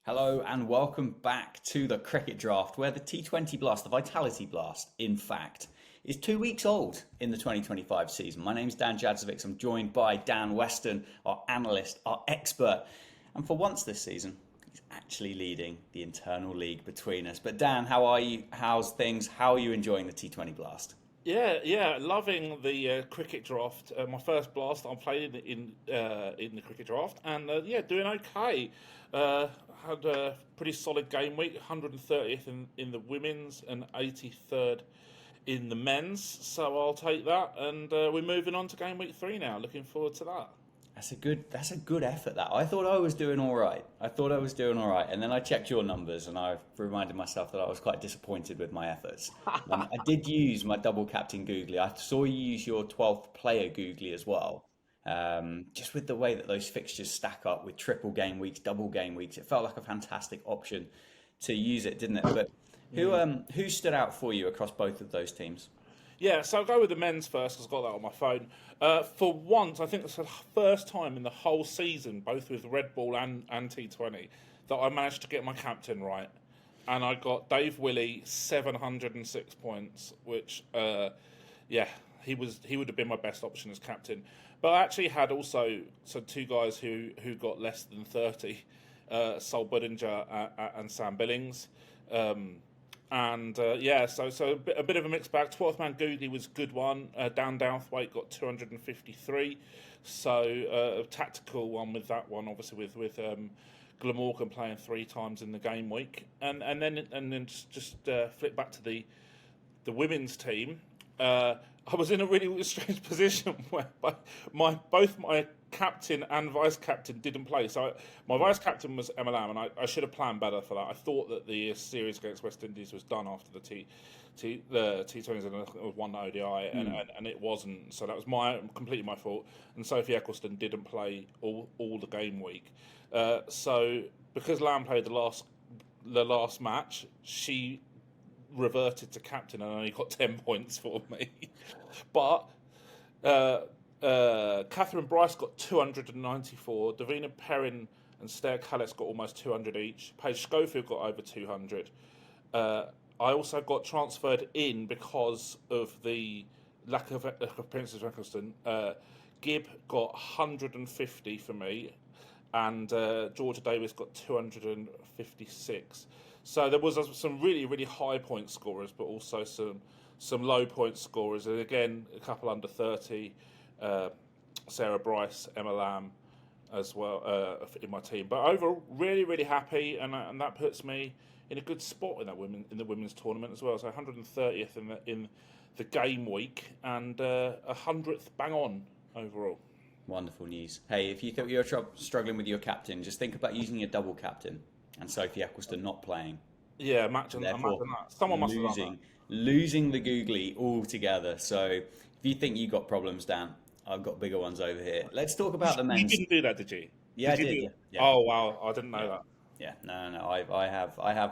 Hello and welcome back to the Cricket Draft, where the T20 Blast, the Vitality Blast, in fact, is 2 weeks old in the 2025 season. My name's Dan Jadzovic. I'm joined by Dan Weston, our analyst, our expert. And for once this season, he's actually leading the internal league between us. But Dan, how are you? How's things? How are you enjoying the T20 Blast? Yeah, loving the cricket draft. My first blast I played in the cricket draft, and yeah, doing okay. Had a pretty solid game week, 130th in the women's and 83rd in the men's. So I'll take that, and we're moving on to game week three now. Looking forward to that. That's a good effort. That I thought I was doing all right. I thought I was doing all right, and then I checked your numbers, and I reminded myself that I was quite disappointed with my efforts. I did use my double captain googly. I saw you use your 12th player googly as well. Just with the way that those fixtures stack up with triple game weeks, double game weeks, it felt like a fantastic option to use it, didn't it? But who stood out for you across both of those teams? Yeah, so I'll go with the men's first because I've got that on my phone. For once, I think it's the first time in the whole season, both with Red Bull and T20, that I managed to get my captain right. And I got Dave Willey 706 points, which, yeah, he would have been my best option as captain. But I actually had also two guys who got less than 30, Sol Budinger and Sam Billings. And yeah, so a bit of a mixed bag. 12th man Goody was a good one. Dan Douthwaite got 253. So a tactical one with that one, obviously with Glamorgan playing three times in the game week, and then just flip back to the women's team. I was in a really strange position where both my captain and vice captain didn't play. So my vice captain was Emma Lamb, and I should have planned better for that. I thought that the series against West Indies was done after the T20s and it was one ODI, and it wasn't. So that was completely my fault. And Sophie Eccleston didn't play all the game week. So because Lamb played the last match, she reverted to captain and only got 10 points for me. But Catherine Bryce got 294. Davina Perrin and Stair Callis got almost 200 each. Paige Schofield got over 200. I also got transferred in because of the lack of appearances. Eccleston. Gibb got 150 for me, and Georgia Davis got 256. So there was some really, really high point scorers, but also some low point scorers. And again, a couple under 30, Sarah Bryce, Emma Lamb as well in my team. But overall, really, really happy, and that puts me in a good spot in the women's tournament as well. So 130th in the game week, and 100th bang on overall. Wonderful news. Hey, if you thought you were struggling with your captain, just think about using your double captain and Sophie Eccleston not playing. Yeah, imagine Therefore, that. Someone must have done that. losing the googly altogether. So if you think you got problems, Dan, I've got bigger ones over here. Let's talk about the You men's. didn't do that, did you? Yeah, I Did you did. do? Yeah, yeah, Oh wow, I didn't yeah. know that. Yeah, no.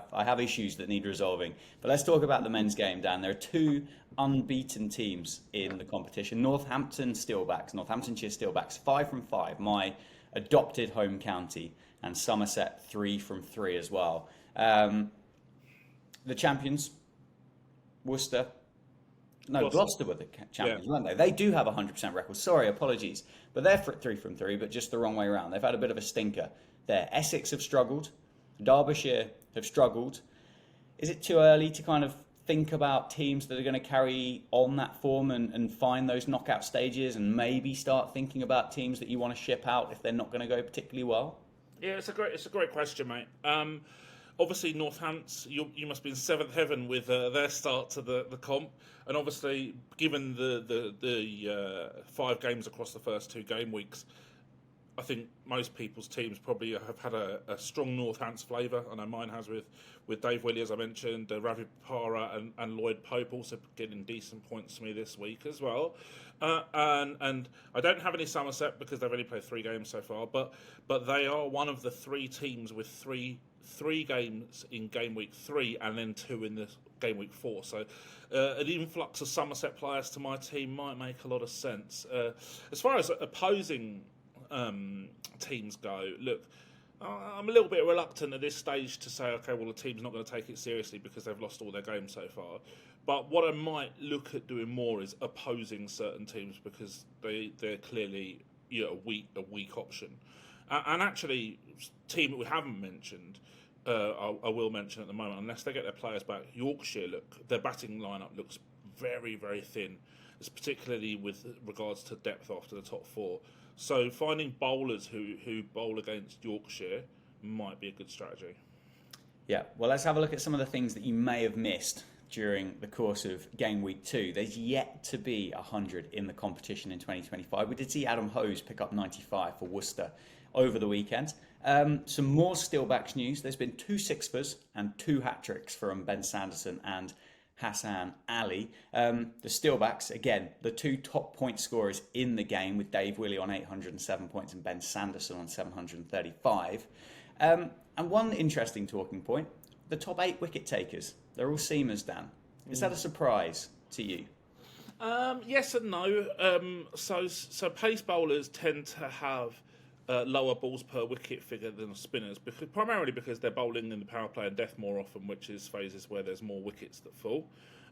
I have issues that need resolving. But let's talk about the men's game, Dan. There are two unbeaten teams in the competition. Northamptonshire Steelbacks, 5 from 5. My adopted home county, and Somerset 3 from 3 as well. The champions, Worcester. No, Gloucester. Gloucester were the Yeah. champions, weren't they? They do have a 100% record. Sorry, apologies. But they're 3 from 3, but just the wrong way around. They've had a bit of a stinker there. Essex have struggled. Derbyshire have struggled. Is it too early to kind of think about teams that are going to carry on that form and find those knockout stages and maybe start thinking about teams that you want to ship out if they're not going to go particularly well? Yeah, it's a great question, mate. Obviously, Northants, you must be in seventh heaven with their start to the comp, and obviously, given the 5 games across the first 2 game weeks, I think most people's teams probably have had a strong Northants flavour. I know mine has with Dave Willey, as I mentioned, Ravi Para and Lloyd Pope also getting decent points to me this week as well. And I don't have any Somerset because they've only played 3 games so far, but they are one of the 3 teams with three games in game week 3 and then 2 in the game week 4. So an influx of Somerset players to my team might make a lot of sense. As far as opposing teams go, look, I'm a little bit reluctant at this stage to say, okay, well, the team's not going to take it seriously because they've lost all their games so far. But what I might look at doing more is opposing certain teams because they're clearly a weak option. And actually, team that we haven't mentioned, I will mention at the moment, unless they get their players back. Yorkshire, their batting lineup looks very, very thin. It's particularly with regards to depth after the top four. So finding bowlers who bowl against Yorkshire might be a good strategy. Yeah, well, let's have a look at some of the things that you may have missed during the course of Game Week 2. There's yet to be 100 in the competition in 2025. We did see Adam Hose pick up 95 for Worcester over the weekend. Some more Steelbacks news. There's been 2 sixpers and 2 hat-tricks from Ben Sanderson and Hassan Ali. The Steelbacks, again, the 2 top point scorers in the game, with Dave Willey on 807 points and Ben Sanderson on 735. And one interesting talking point, the top 8 wicket takers. They're all seamers, Dan. Is that a surprise to you? Yes and no. So pace bowlers tend to have lower balls per wicket figure than spinners, primarily because they're bowling in the power play and death more often, which is phases where there's more wickets that fall.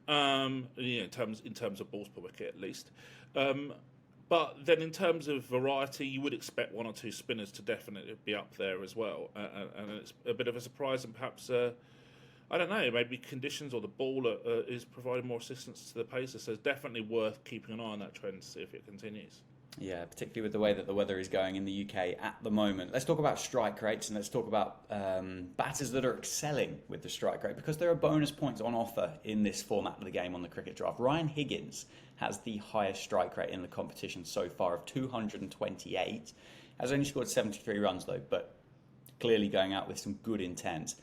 In terms of balls per wicket at least. But then in terms of variety, you would expect 1 or 2 spinners to definitely be up there as well. And it's a bit of a surprise, and perhaps I don't know, maybe conditions or the ball is providing more assistance to the pacer. So it's definitely worth keeping an eye on that trend to see if it continues. Yeah, particularly with the way that the weather is going in the UK at the moment. Let's talk about strike rates, and let's talk about batters that are excelling with the strike rate, because there are bonus points on offer in this format of the game on the cricket draft. Ryan Higgins has the highest strike rate in the competition so far of 228. Has only scored 73 runs though, but clearly going out with some good intent.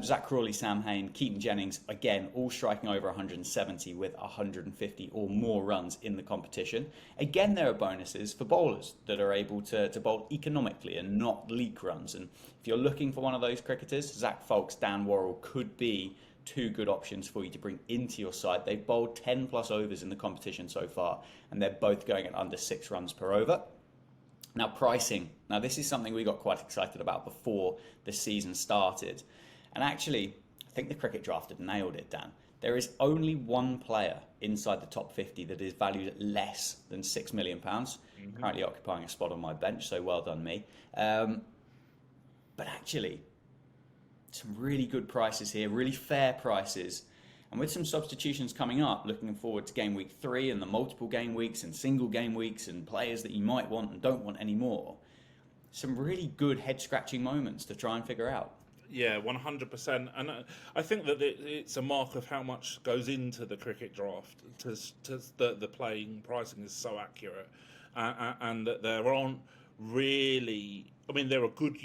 Zach Crawley, Sam Hain, Keaton Jennings, again, all striking over 170 with 150 or more runs in the competition. Again, there are bonuses for bowlers that are able to bowl economically and not leak runs. And if you're looking for one of those cricketers, Zach Folks, Dan Worrell could be 2 good options for you to bring into your side. They've bowled 10 plus overs in the competition so far, and they're both going at under 6 runs per over. Now, pricing. Now, this is something we got quite excited about before the season started. And actually, I think the cricket draft had nailed it, Dan. There is only one player inside the top 50 that is valued at less than £6 million. Currently occupying a spot on my bench, so well done me. But actually, some really good prices here, really fair prices. And with some substitutions coming up, looking forward to Game Week 3 and the multiple game weeks and single game weeks and players that you might want and don't want anymore, some really good head-scratching moments to try and figure out. Yeah, 100%. And I think that it's a mark of how much goes into the cricket draft. The playing pricing is so accurate. And that there aren't really... I mean, there are good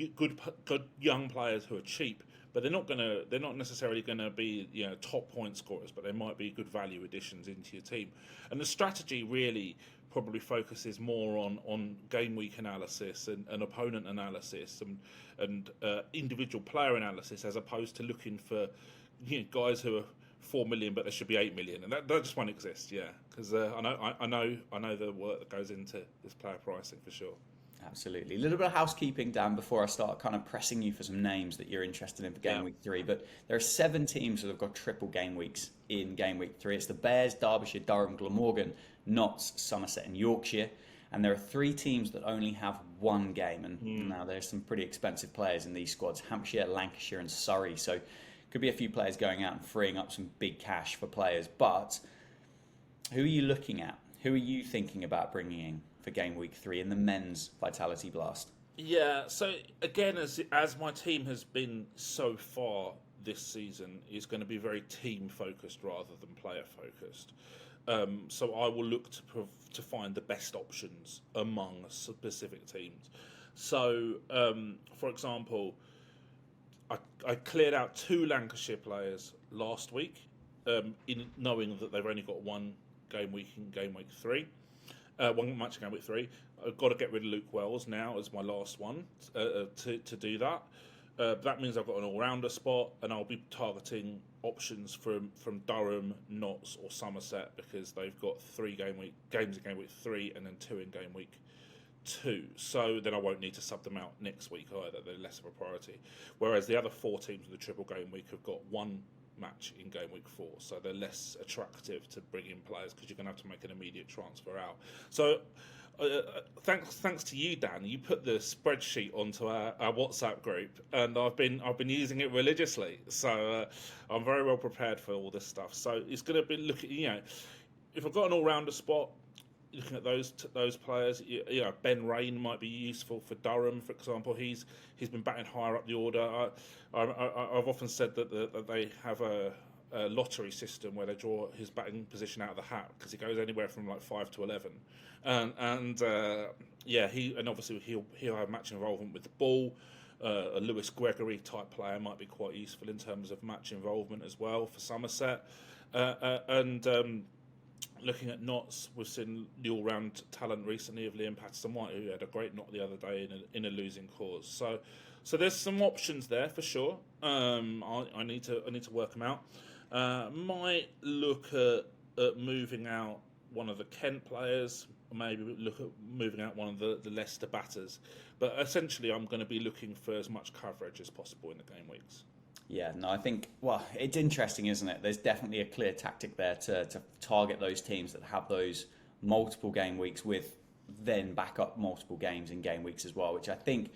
young players who are cheap, but they're not necessarily gonna be top point scorers, but they might be good value additions into your team. And the strategy really probably focuses more on game week analysis and opponent analysis and individual player analysis, as opposed to looking for guys who are 4 million but they should be 8 million, and that just won't exist. Yeah, because I know the work that goes into this player pricing for sure. Absolutely. A little bit of housekeeping, Dan, before I start kind of pressing you for some names that you're interested in for Game Week 3. But there are 7 teams that have got triple game weeks in Game Week 3. It's the Bears, Derbyshire, Durham, Glamorgan, Notts, Somerset and Yorkshire. And there are 3 teams that only have 1 game. And now there's some pretty expensive players in these squads: Hampshire, Lancashire and Surrey. So could be a few players going out and freeing up some big cash for players. But who are you looking at? Who are you thinking about bringing in for Game Week 3 in the men's Vitality Blast? Yeah, so again, as my team has been so far this season, is going to be very team focused rather than player focused. So I will look to find the best options among specific teams. So, for example, I cleared out 2 Lancashire players last week, in knowing that they've only got 1 game week in Game Week 3. 1 match in Game Week 3. I've got to get rid of Luke Wells now as my last one to do that. That means I've got an all-rounder spot, and I'll be targeting options from Durham, Notts or Somerset, because they've got 3 games in Game Week 3 and then 2 in Game Week 2, so then I won't need to sub them out next week either. They're less of a priority. Whereas the other 4 teams with the triple game week have got 1 match in game week 4, so they're less attractive to bring in players because you're going to have to make an immediate transfer out. So thanks to you, Dan. You put the spreadsheet onto our WhatsApp group, and I've been using it religiously. So I'm very well prepared for all this stuff. So it's going to be looking, if I've got an all-rounder spot, looking at those players, Ben Rain might be useful for Durham, for example. He's been batting higher up the order. I've often said that they have a lottery system where they draw his batting position out of the hat because he goes anywhere from like 5 to 11, and obviously he'll have match involvement with the ball. A Lewis Gregory type player might be quite useful in terms of match involvement as well for Somerset, looking at knots, we've seen the all-round talent recently of Liam Patterson-White, who had a great knot the other day in a losing cause. So there's some options there for sure. I need to work them out. Might look at moving out one of the Kent players. Maybe look at moving out one of the Leicester batters. But essentially, I'm going to be looking for as much coverage as possible in the game weeks. Yeah, no, I think, it's interesting, isn't it? There's definitely a clear tactic there to target those teams that have those multiple game weeks with then back up multiple games in game weeks as well, which I think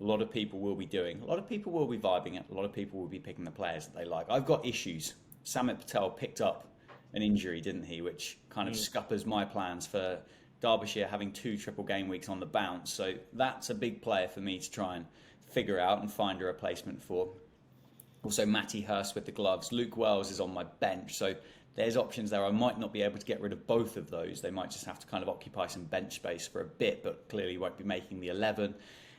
a lot of people will be doing. A lot of people will be vibing it. A lot of people will be picking the players that they like. I've got issues. Samit Patel picked up an injury, didn't he? Which kind of scuppers my plans for Derbyshire having 2 triple game weeks on the bounce. So that's a big player for me to try and figure out and find a replacement for. Also, Matty Hurst with the gloves. Luke Wells is on my bench. So there's options there. I might not be able to get rid of both of those. They might just have to kind of occupy some bench space for a bit, but clearly won't be making the 11.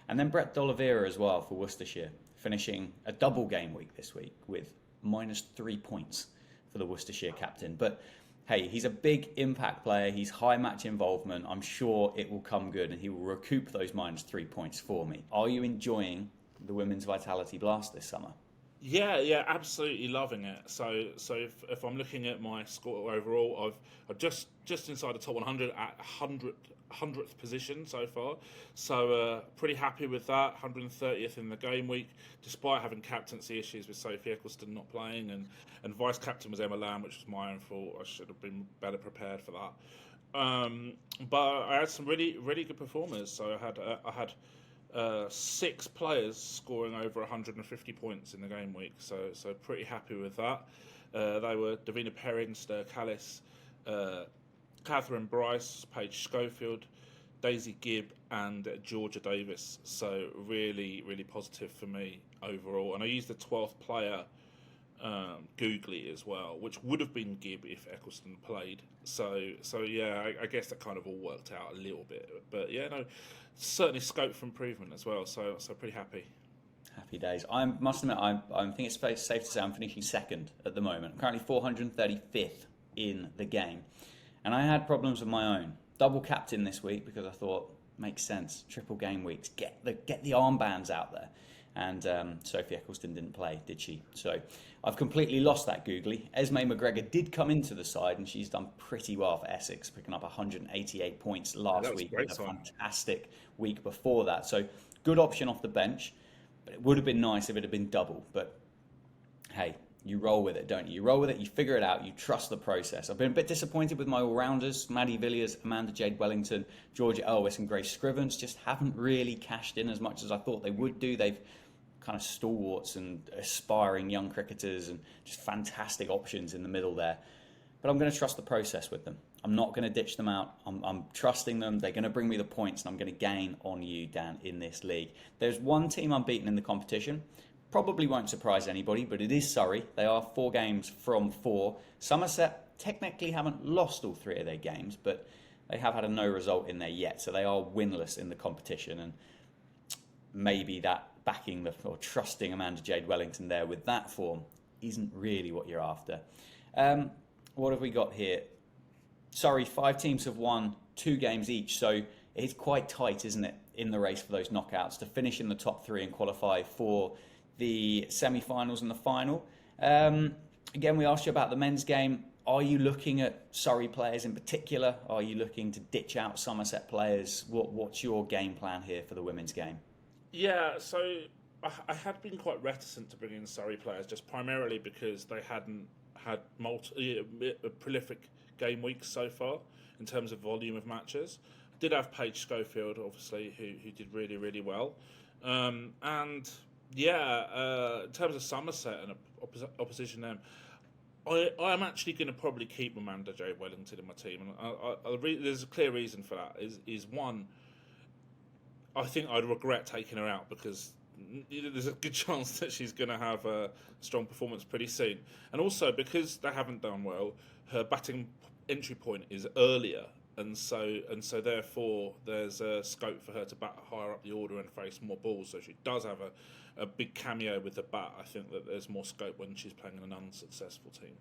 And then Brett D'Oliveira as well for Worcestershire, finishing a double game week this week with -3 points for the Worcestershire captain. But hey, he's a big impact player. He's high match involvement. I'm sure it will come good and he will recoup those -3 points for me. Are you enjoying the Women's Vitality Blast this summer? Yeah, absolutely loving it. So if I'm looking at my score overall, I've just inside the top 100 at 100th position so far. So pretty happy with that. 130th in the game week, despite having captaincy issues with Sophie Eccleston not playing, and vice captain was Emma Lamb, which was my own fault. I should have been better prepared for that. But I had some really good performers. So I had 6 players scoring over 150 points in the game week, so pretty happy with that. They were Davina Perrin, Stir Callis, Catherine Bryce, Paige Schofield, Daisy Gibb, and Georgia Davis. So really positive for me overall. And I used the 12th player, Googly as well, which would have been Gibb if Eccleston played. So yeah, I guess that kind of all worked out a little bit. But yeah, no, certainly scope for improvement as well. So pretty happy. Happy days. I must admit, I think it's safe to say I'm finishing second at the moment. I'm currently 435th in the game. And I had problems with my own. Double captain this week because I thought, makes sense. Triple game weeks. Get the armbands out there. And Sophie Eccleston didn't play, did she? So I've completely lost that googly. Esme McGregor did come into the side, and she's done pretty well for Essex, picking up 188 points last week. A fantastic week before that. So good option off the bench. But it would have been nice if it had been double. But hey, you roll with it, don't you? You roll with it, you figure it out, you trust the process. I've been a bit disappointed with my all-rounders. Maddie Villiers, Amanda Jade Wellington, Georgia Elvis and Grace Scrivens just haven't really cashed in as much as I thought they would do. They've kind of stalwarts and aspiring young cricketers and just fantastic options in the middle there. But I'm going to trust the process with them. I'm not going to ditch them out. I'm trusting them. They're going to bring me the points, and I'm going to gain on you, Dan, in this league. There's one team I'm beaten in the competition. Probably won't surprise anybody, but it is Surrey. They are 4 games from 4. Somerset technically haven't lost all 3 of their games, but they have had a no result in there yet, so they are winless in the competition. And maybe that backing or trusting Amanda Jade Wellington there with that form isn't really what you're after. What have we got here? Surrey, 5 teams have won 2 games each, so it's quite tight, isn't it, in the race for those knockouts to finish in the top 3 and qualify for the semi-finals and the final. Again, we asked you about the men's game. Are you looking at Surrey players in particular? Are you looking to ditch out Somerset players? What's your game plan here for the women's game? Yeah, so I had been quite reticent to bring in Surrey players, just primarily because they hadn't had prolific game weeks so far in terms of volume of matches. I did have Paige Schofield, obviously, who did really, really well. And yeah, in terms of Somerset and opposition them, I'm actually going to probably keep Amanda J. Wellington in my team, and there's a clear reason for that. Is one, I think I'd regret taking her out because there's a good chance that she's going to have a strong performance pretty soon, and also because they haven't done well, her batting entry point is earlier, and so therefore there's a scope for her to bat higher up the order and face more balls. So she does have a big cameo with the bat. I think that there's more scope when she's playing in an unsuccessful team.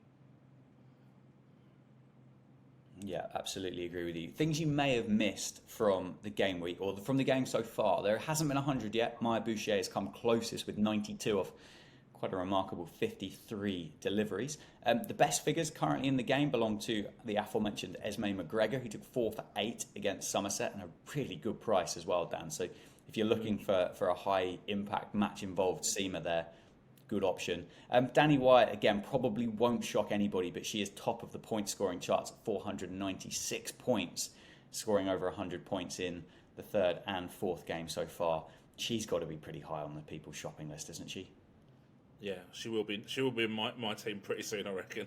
Yeah, absolutely agree with you. Things you may have missed from the game week or from the game so far. There hasn't been 100 yet. Maya Boucher has come closest with 92 off quite a remarkable 53 deliveries. The best figures currently in the game belong to the aforementioned Esme McGregor, who took 4 for 8 against Somerset, and a really good price as well, Dan. So if you're looking for a high impact match involved seamer there, good option. Danny Wyatt, again, probably won't shock anybody, but she is top of the point scoring charts at 496 points, scoring over 100 points in the third and fourth game so far. She's got to be pretty high on the people's shopping list, isn't she? Yeah, she will be. She will be in my team pretty soon, I reckon.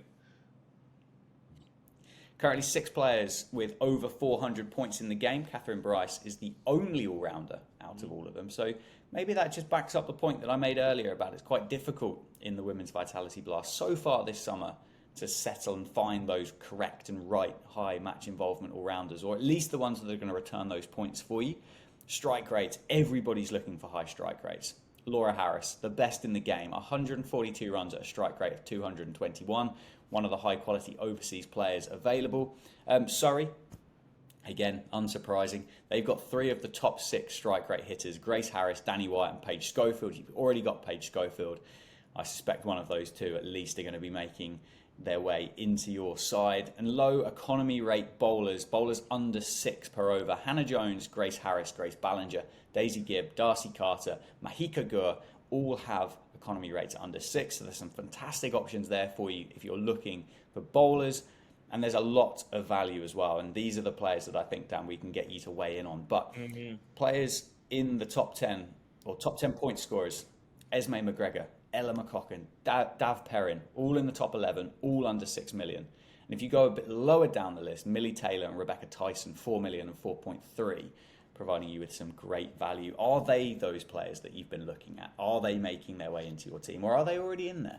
Currently 6 players with over 400 points in the game. Catherine Bryce is the only all-rounder out of all of them. So maybe that just backs up the point that I made earlier about it's quite difficult in the Women's Vitality Blast so far this summer to settle and find those correct and right high match involvement all-rounders, or at least the ones that are going to return those points for you. Strike rates, everybody's looking for high strike rates. Laura Harris, the best in the game, 142 runs at a strike rate of 221, one of the high-quality overseas players available. Surrey, again, unsurprising. They've got 3 of the top 6 strike rate hitters, Grace Harris, Danny White and Paige Schofield. You've already got Paige Schofield. I suspect one of those 2 at least are going to be making their way into your side. And low economy rate bowlers under 6 per over. Hannah Jones, Grace Harris, Grace Ballinger, Daisy Gibb, Darcy Carter, Mahika Gur all have economy rates under 6. So there's some fantastic options there for you if you're looking for bowlers. And there's a lot of value as well. And these are the players that I think, Dan, we can get you to weigh in on. But players in the top 10 or top 10 point scorers, Esme McGregor, Ella McCocken, Dav Perrin, all in the top 11, all under 6 million. And if you go a bit lower down the list, Millie Taylor and Rebecca Tyson, 4 million and 4.3, providing you with some great value. Are they those players that you've been looking at? Are they making their way into your team, or are they already in there?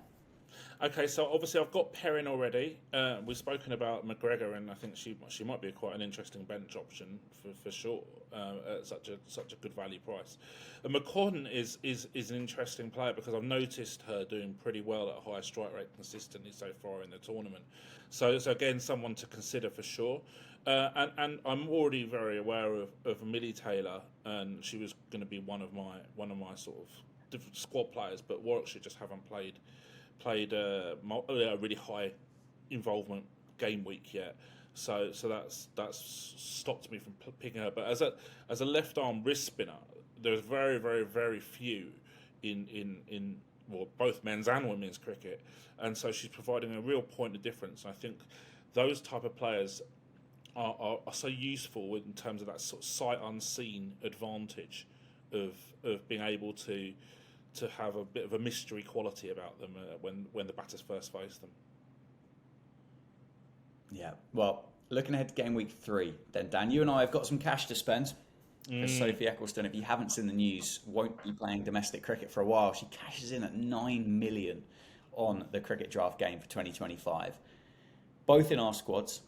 Okay, so obviously I've got Perrin already. We've spoken about McGregor, and I think she might be quite an interesting bench option for sure at such a good value price. And McCorden is an interesting player because I've noticed her doing pretty well at a high strike rate consistently so far in the tournament. So again, someone to consider for sure. And I'm already very aware of Millie Taylor, and she was going to be one of my sort of different squad players, but Warwickshire just haven't played a really high involvement game week yet, so that's stopped me from picking her. But as a left arm wrist spinner, there's very very very few in well, both men's and women's cricket, and so she's providing a real point of difference. I think those type of players are so useful in terms of that sort of sight unseen advantage of being able to have a bit of a mystery quality about them when the batters first face them. Yeah. Well, looking ahead to game week 3, then Dan, you and I have got some cash to spend. Because Sophie Eccleston, if you haven't seen the news, won't be playing domestic cricket for a while. She cashes in at 9 million on the cricket draft game for 2025. Both in our squads,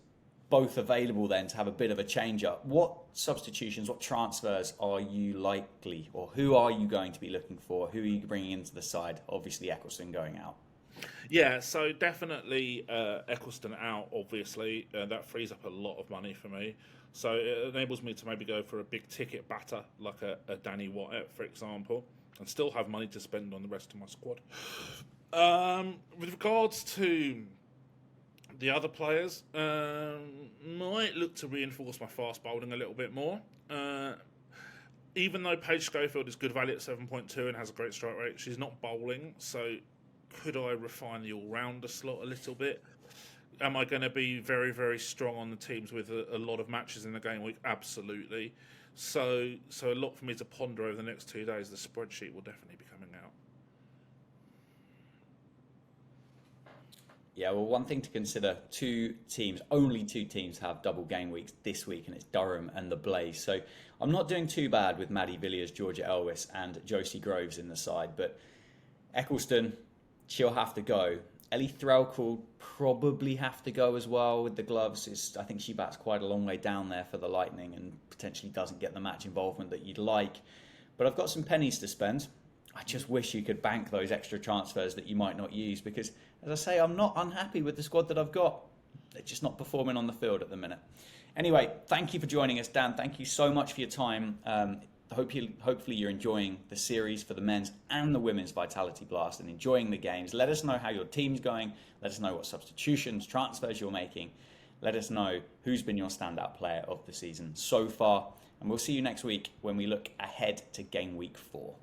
both available then to have a bit of a change up. What substitutions, what transfers are you likely, or who are you going to be looking for? Who are you bringing into the side? Obviously, Eccleston going out. Yeah, so definitely Eccleston out, obviously. That frees up a lot of money for me. So it enables me to maybe go for a big ticket batter, like a Danny Wyatt, for example, and still have money to spend on the rest of my squad. With regards to The other players might look to reinforce my fast bowling a little bit more. Even though Paige Schofield is good value at 7.2 and has a great strike rate, she's not bowling, so could I refine the all-rounder slot a little bit? Am I going to be very, very strong on the teams with a lot of matches in the game week? Absolutely. So a lot for me to ponder over the next 2 days. The spreadsheet will definitely be coming out. Yeah, well, one thing to consider, only two teams have double game weeks this week, and it's Durham and the Blaze. So I'm not doing too bad with Maddie Villiers, Georgia Elvis, and Josie Groves in the side, but Eccleston, she'll have to go. Ellie Threlk will probably have to go as well with the gloves. I think she bats quite a long way down there for the Lightning and potentially doesn't get the match involvement that you'd like. But I've got some pennies to spend. I just wish you could bank those extra transfers that you might not use because, as I say, I'm not unhappy with the squad that I've got. They're just not performing on the field at the minute. Anyway, thank you for joining us, Dan. Thank you so much for your time. Hopefully you're enjoying the series for the men's and the women's Vitality Blast and enjoying the games. Let us know how your team's going. Let us know what substitutions, transfers you're making. Let us know who's been your standout player of the season so far. And we'll see you next week when we look ahead to Game Week 4.